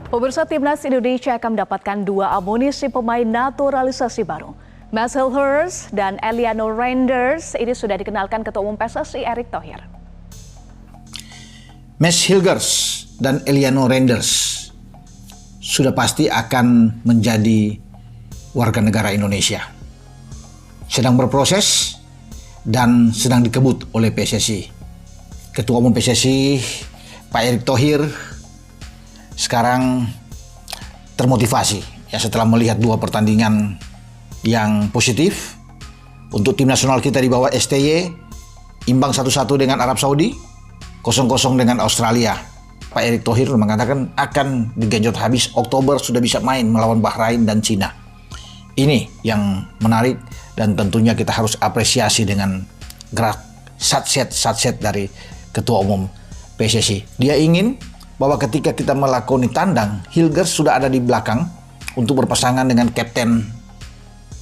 Pemirsa, Timnas Indonesia akan mendapatkan 2 amunisi pemain naturalisasi baru. Max Hilgers dan Eliano Reinders ini sudah dikenalkan Ketua Umum PSSI Erick Thohir. Max Hilgers dan Eliano Reinders sudah pasti akan menjadi warga negara Indonesia. Sedang berproses dan sedang dikebut oleh PSSI. Ketua Umum PSSI Pak Erick Thohir sekarang termotivasi ya setelah melihat 2 pertandingan yang positif untuk tim nasional kita di bawah STY, imbang 1-1 dengan Arab Saudi, 0-0 dengan Australia. Pak Erick Thohir mengatakan akan digenjot habis Oktober sudah bisa main melawan Bahrain dan Cina. Ini yang menarik dan tentunya kita harus apresiasi dengan gerak satset dari Ketua Umum PSSI. Dia ingin bahwa ketika kita melakoni tandang, Hilgers sudah ada di belakang untuk berpasangan dengan Kapten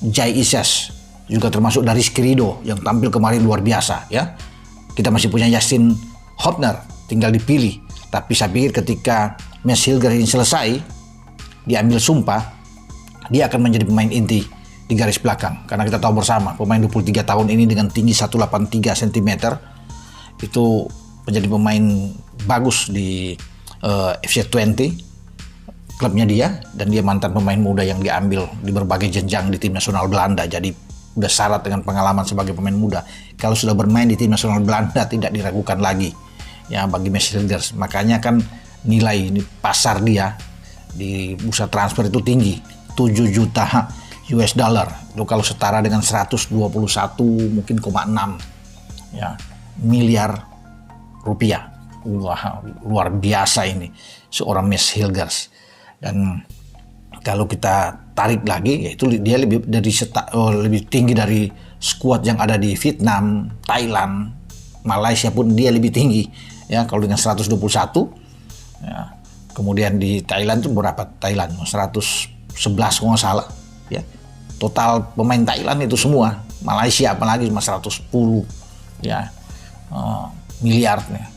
Jai Isyas, juga termasuk dari Skrido yang tampil kemarin luar biasa ya. Kita masih punya Justin Hopner, tinggal dipilih. Tapi saya pikir ketika Max Hilgers ini selesai, diambil sumpah, dia akan menjadi pemain inti di garis belakang. Karena kita tahu bersama, pemain 23 tahun ini dengan tinggi 183 cm itu menjadi pemain bagus di FC20 klubnya dia, dan dia mantan pemain muda yang diambil di berbagai jenjang di tim nasional Belanda, jadi udah syarat dengan pengalaman sebagai pemain muda. Kalau sudah bermain di tim nasional Belanda tidak diragukan lagi ya bagi Max Hilgers. Makanya kan nilai pasar dia di bursa transfer itu tinggi, 7 juta US dollar. Itu kalau setara dengan 121 mungkin 0,6 ya miliar rupiah. Wah, luar biasa ini seorang Max Hilgers. Dan kalau kita tarik lagi, yaitu dia lebih tinggi dari skuad yang ada di Vietnam, Thailand, Malaysia pun dia lebih tinggi ya. Kalau dengan 121 ya. Kemudian di Thailand itu berapa? Thailand 111 kalau nggak salah ya. Total pemain Thailand itu semua, Malaysia apalagi cuma 110 ya miliarnya.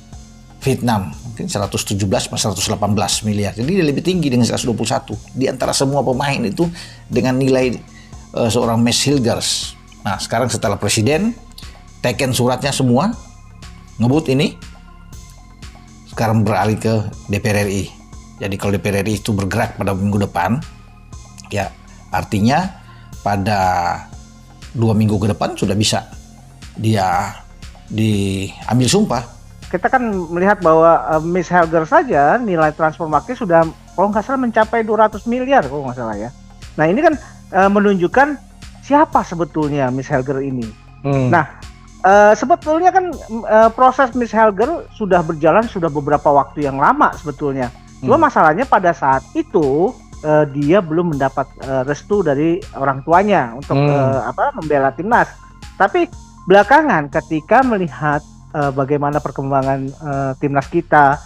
Vietnam mungkin 117 atau 118 miliar. Jadi dia lebih tinggi dengan 121 di antara semua pemain itu dengan nilai seorang Max Hilgers. Nah, sekarang setelah presiden teken suratnya semua ngebut ini, sekarang beralih ke DPR RI. Jadi kalau DPR RI itu bergerak pada minggu depan, ya artinya pada 2 minggu ke depan sudah bisa dia diambil sumpah. Kita kan melihat bahwa Max Hilgers saja nilai transfer market sudah kalau nggak salah mencapai 200 miliar kalau nggak salah ya. Nah ini kan menunjukkan siapa sebetulnya Max Hilgers ini. Nah sebetulnya kan proses Max Hilgers sudah berjalan sudah beberapa waktu yang lama sebetulnya. Cuma masalahnya pada saat itu dia belum mendapat restu dari orang tuanya untuk membela timnas. Tapi belakangan ketika melihat bagaimana perkembangan timnas kita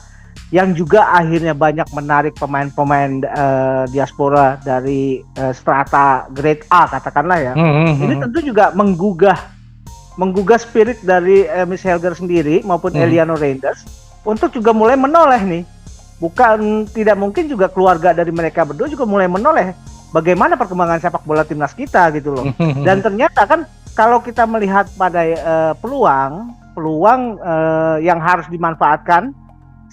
yang juga akhirnya banyak menarik pemain-pemain diaspora dari strata grade A katakanlah ya. Ini tentu juga menggugah spirit dari Max Hilgers sendiri maupun Eliano Reinders untuk juga mulai menoleh nih. Bukan tidak mungkin juga keluarga dari mereka berdua juga mulai menoleh bagaimana perkembangan sepak bola timnas kita gitu loh. Dan ternyata kan kalau kita melihat pada peluang yang harus dimanfaatkan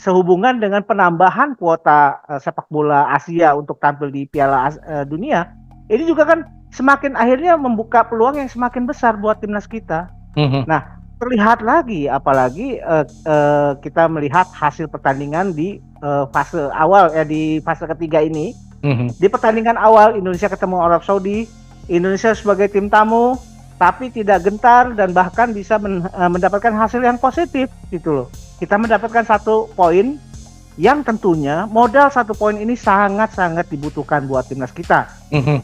sehubungan dengan penambahan kuota sepak bola Asia untuk tampil di Piala Dunia, ini juga kan semakin akhirnya membuka peluang yang semakin besar buat timnas kita. Nah, terlihat lagi apalagi kita melihat hasil pertandingan di fase awal di fase ketiga ini. Di pertandingan awal Indonesia ketemu Arab Saudi, Indonesia sebagai tim tamu tapi tidak gentar dan bahkan bisa mendapatkan hasil yang positif gitu loh. Kita mendapatkan 1 poin yang tentunya modal 1 poin ini sangat-sangat dibutuhkan buat timnas kita.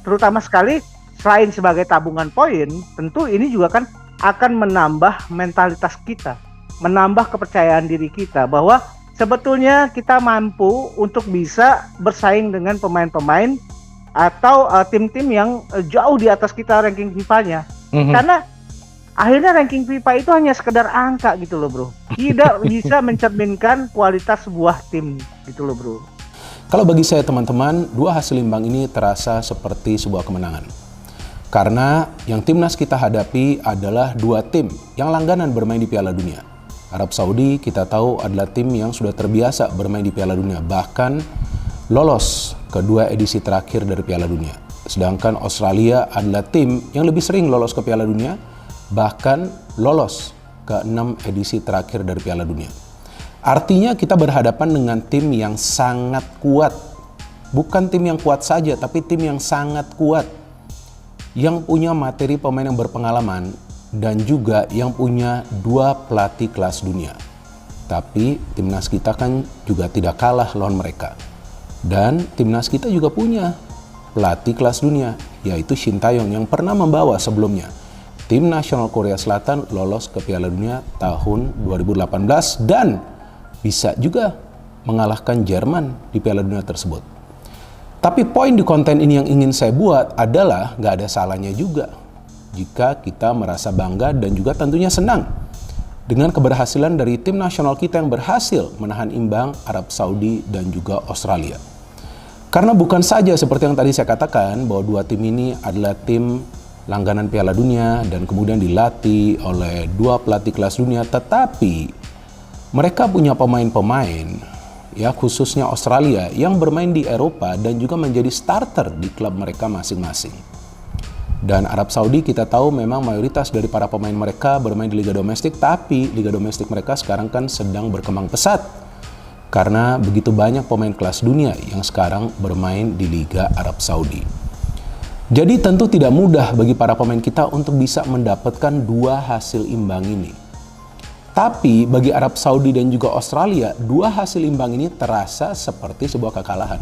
Terutama sekali selain sebagai tabungan poin, tentu ini juga kan akan menambah mentalitas kita, menambah kepercayaan diri kita bahwa sebetulnya kita mampu untuk bisa bersaing dengan pemain-pemain atau tim-tim yang jauh di atas kita ranking FIFA-nya. Karena akhirnya ranking FIFA itu hanya sekedar angka gitu loh bro, tidak bisa mencerminkan kualitas sebuah tim gitu loh bro. Kalau bagi saya teman-teman, dua hasil imbang ini terasa seperti sebuah kemenangan. Karena yang timnas kita hadapi adalah dua tim yang langganan bermain di Piala Dunia. Arab Saudi kita tahu adalah tim yang sudah terbiasa bermain di Piala Dunia, bahkan lolos ke dua edisi terakhir dari Piala Dunia. Sedangkan Australia adalah tim yang lebih sering lolos ke Piala Dunia, bahkan lolos ke 6 edisi terakhir dari Piala Dunia. Artinya kita berhadapan dengan tim yang sangat kuat. Bukan tim yang kuat saja, tapi tim yang sangat kuat. Yang punya materi pemain yang berpengalaman dan juga yang punya dua pelatih kelas dunia. Tapi timnas kita kan juga tidak kalah lawan mereka. Dan timnas kita juga punya pelatih kelas dunia, yaitu Shin Tae-yong yang pernah membawa sebelumnya tim nasional Korea Selatan lolos ke Piala Dunia tahun 2018 dan bisa juga mengalahkan Jerman di Piala Dunia tersebut. Tapi poin di konten ini yang ingin saya buat adalah gak ada salahnya juga jika kita merasa bangga dan juga tentunya senang dengan keberhasilan dari tim nasional kita yang berhasil menahan imbang Arab Saudi dan juga Australia. Karena bukan saja seperti yang tadi saya katakan bahwa dua tim ini adalah tim langganan Piala Dunia dan kemudian dilatih oleh dua pelatih kelas dunia, tetapi mereka punya pemain-pemain ya khususnya Australia yang bermain di Eropa dan juga menjadi starter di klub mereka masing-masing. Dan Arab Saudi kita tahu memang mayoritas dari para pemain mereka bermain di liga domestik, tapi liga domestik mereka sekarang kan sedang berkembang pesat karena begitu banyak pemain kelas dunia yang sekarang bermain di Liga Arab Saudi. Jadi tentu tidak mudah bagi para pemain kita untuk bisa mendapatkan dua hasil imbang ini. Tapi bagi Arab Saudi dan juga Australia, dua hasil imbang ini terasa seperti sebuah kekalahan.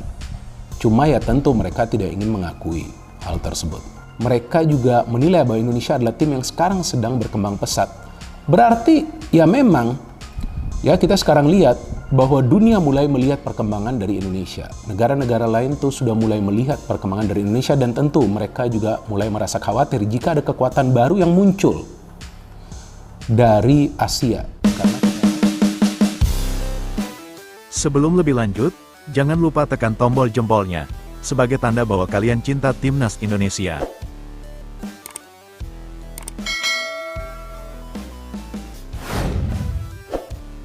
Cuma ya tentu mereka tidak ingin mengakui hal tersebut. Mereka juga menilai bahwa Indonesia adalah tim yang sekarang sedang berkembang pesat. Berarti ya memang ya kita sekarang lihat bahwa dunia mulai melihat perkembangan dari Indonesia. Negara-negara lain tuh sudah mulai melihat perkembangan dari Indonesia dan tentu mereka juga mulai merasa khawatir jika ada kekuatan baru yang muncul dari Asia. Sebelum lebih lanjut, jangan lupa tekan tombol jempolnya sebagai tanda bahwa kalian cinta timnas Indonesia.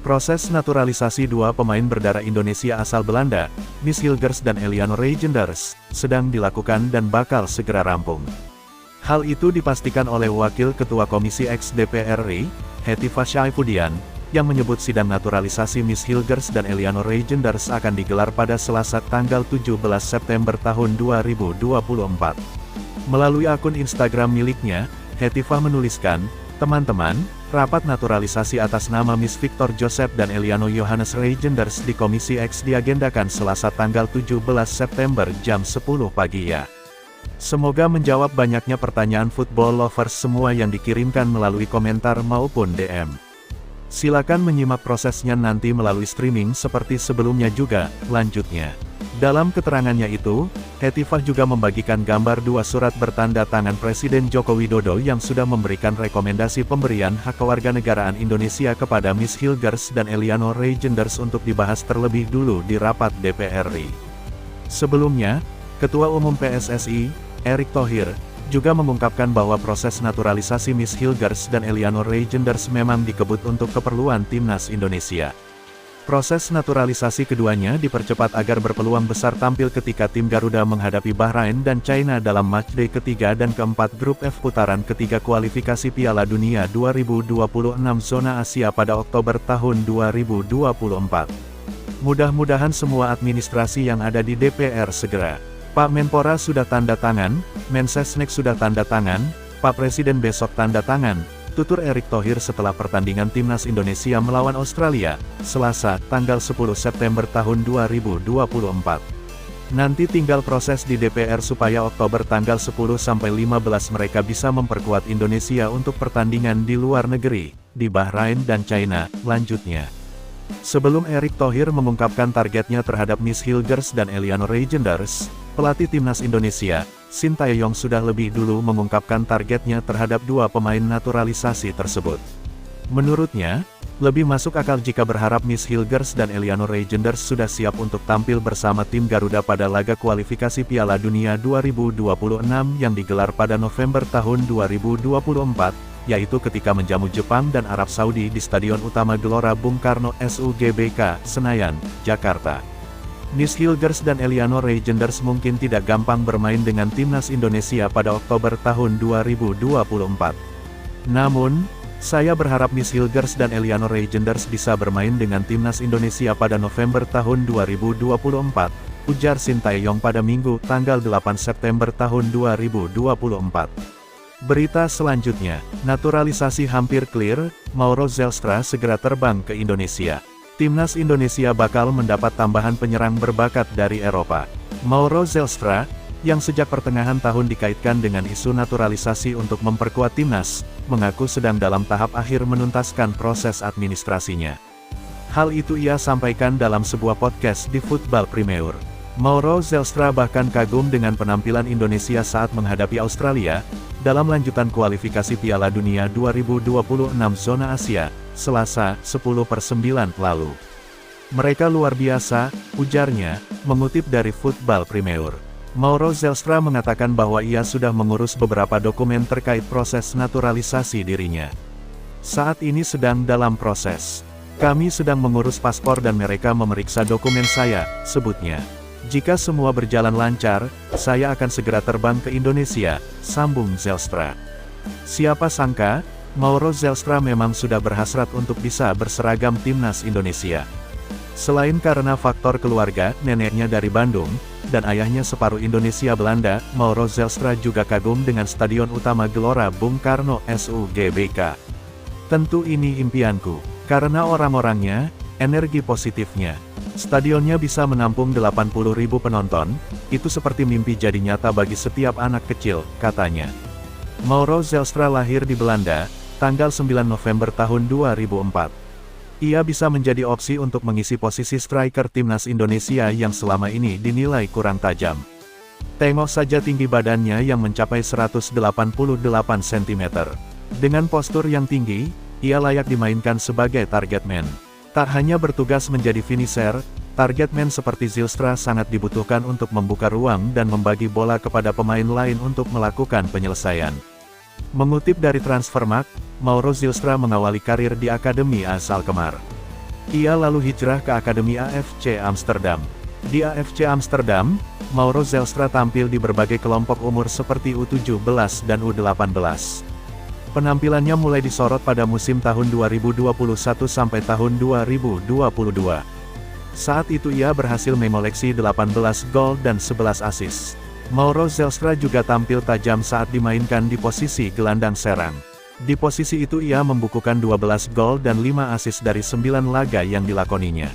Proses naturalisasi dua pemain berdarah Indonesia asal Belanda, Mies Hilgers dan Eliano Reijenders, sedang dilakukan dan bakal segera rampung. Hal itu dipastikan oleh Wakil Ketua Komisi X DPR RI, Hetty Syafudian, yang menyebut sidang naturalisasi Mies Hilgers dan Eliano Reijenders akan digelar pada Selasa tanggal 17 September tahun 2024. Melalui akun Instagram miliknya, Hetty menuliskan, "Teman-teman, rapat naturalisasi atas nama Mies Victor Joseph dan Eliano Johannes Reijenders di Komisi X diagendakan Selasa tanggal 17 September jam 10 pagi ya. Semoga menjawab banyaknya pertanyaan football lovers semua yang dikirimkan melalui komentar maupun DM. Silakan menyimak prosesnya nanti melalui streaming seperti sebelumnya juga," lanjutnya. Dalam keterangannya itu, Hetifah juga membagikan gambar dua surat bertanda tangan Presiden Joko Widodo yang sudah memberikan rekomendasi pemberian hak kewarganegaraan Indonesia kepada Mies Hilgers dan Eliano Reijenders untuk dibahas terlebih dulu di rapat DPR RI. Sebelumnya, Ketua Umum PSSI, Erick Thohir, juga mengungkapkan bahwa proses naturalisasi Mies Hilgers dan Eliano Reijenders memang dikebut untuk keperluan timnas Indonesia. Proses naturalisasi keduanya dipercepat agar berpeluang besar tampil ketika tim Garuda menghadapi Bahrain dan China dalam matchday ketiga dan keempat grup F putaran ketiga kualifikasi Piala Dunia 2026 zona Asia pada Oktober tahun 2024. Mudah-mudahan semua administrasi yang ada di DPR segera. Pak Menpora sudah tanda tangan, Mensesnek sudah tanda tangan, Pak Presiden besok tanda tangan, tutur Erick Thohir setelah pertandingan timnas Indonesia melawan Australia, Selasa, tanggal 10 September tahun 2024. Nanti tinggal proses di DPR supaya Oktober tanggal 10-15 mereka bisa memperkuat Indonesia untuk pertandingan di luar negeri, di Bahrain dan China, lanjutnya. Sebelum Erick Thohir mengungkapkan targetnya terhadap Mies Hilgers dan Eliano Reijenders, pelatih timnas Indonesia, Shin Tae-yong sudah lebih dulu mengungkapkan targetnya terhadap dua pemain naturalisasi tersebut. Menurutnya, Lebih masuk akal jika berharap Miss Hilgers dan Eleanor Reijenders sudah siap untuk tampil bersama tim Garuda pada laga kualifikasi Piala Dunia 2026 yang digelar pada November tahun 2024, yaitu ketika menjamu Jepang dan Arab Saudi di Stadion Utama Gelora Bung Karno SUGBK, Senayan, Jakarta. Miss Hilgers dan Eleanor Reijenders mungkin tidak gampang bermain dengan timnas Indonesia pada Oktober tahun 2024. Namun, saya berharap Miss Hilgers dan Eleanor Reijenders bisa bermain dengan timnas Indonesia pada November tahun 2024, ujar Sintayong pada Minggu, tanggal 8 September tahun 2024. Berita selanjutnya, naturalisasi hampir clear, Mauro Zelstra segera terbang ke Indonesia. Timnas Indonesia bakal mendapat tambahan penyerang berbakat dari Eropa. Mauro Zelstra, yang sejak pertengahan tahun dikaitkan dengan isu naturalisasi untuk memperkuat timnas, mengaku sedang dalam tahap akhir menuntaskan proses administrasinya. Hal itu ia sampaikan dalam sebuah podcast di Football Premier. Mauro Zelstra bahkan kagum dengan penampilan Indonesia saat menghadapi Australia, dalam lanjutan kualifikasi Piala Dunia 2026 zona Asia, Selasa, 10/9 lalu. Mereka luar biasa, ujarnya, mengutip dari Football Premier. Mauro Zelstra mengatakan bahwa ia sudah mengurus beberapa dokumen terkait proses naturalisasi dirinya. Saat ini sedang dalam proses. Kami sedang mengurus paspor dan mereka memeriksa dokumen saya, sebutnya. Jika semua berjalan lancar, saya akan segera terbang ke Indonesia, sambung Zelstra. Siapa sangka, Mauro Zelstra memang sudah berhasrat untuk bisa berseragam timnas Indonesia. Selain karena faktor keluarga, neneknya dari Bandung, dan ayahnya separuh Indonesia Belanda, Mauro Zelstra juga kagum dengan Stadion Utama Gelora Bung Karno SUGBK. Tentu ini impianku, karena orang-orangnya, energi positifnya. Stadionnya bisa menampung 80.000 penonton, itu seperti mimpi jadi nyata bagi setiap anak kecil, katanya. Mauro Zelstra lahir di Belanda, tanggal 9 November tahun 2004. Ia bisa menjadi opsi untuk mengisi posisi striker timnas Indonesia yang selama ini dinilai kurang tajam. Tengok saja tinggi badannya yang mencapai 188 cm. Dengan postur yang tinggi, ia layak dimainkan sebagai target man. Tak hanya bertugas menjadi finisher, target man seperti Zelstra sangat dibutuhkan untuk membuka ruang dan membagi bola kepada pemain lain untuk melakukan penyelesaian. Mengutip dari Transfermarkt, Mauro Zelstra mengawali karir di Akademi AS Alkmaar. Ia lalu hijrah ke Akademi AFC Amsterdam. Di AFC Amsterdam, Mauro Zelstra tampil di berbagai kelompok umur seperti U17 dan U18. Penampilannya mulai disorot pada musim tahun 2021 sampai tahun 2022. Saat itu ia berhasil mengoleksi 18 gol dan 11 assist. Mauro Zelstra juga tampil tajam saat dimainkan di posisi gelandang serang. Di posisi itu ia membukukan 12 gol dan 5 assist dari 9 laga yang dilakoninya.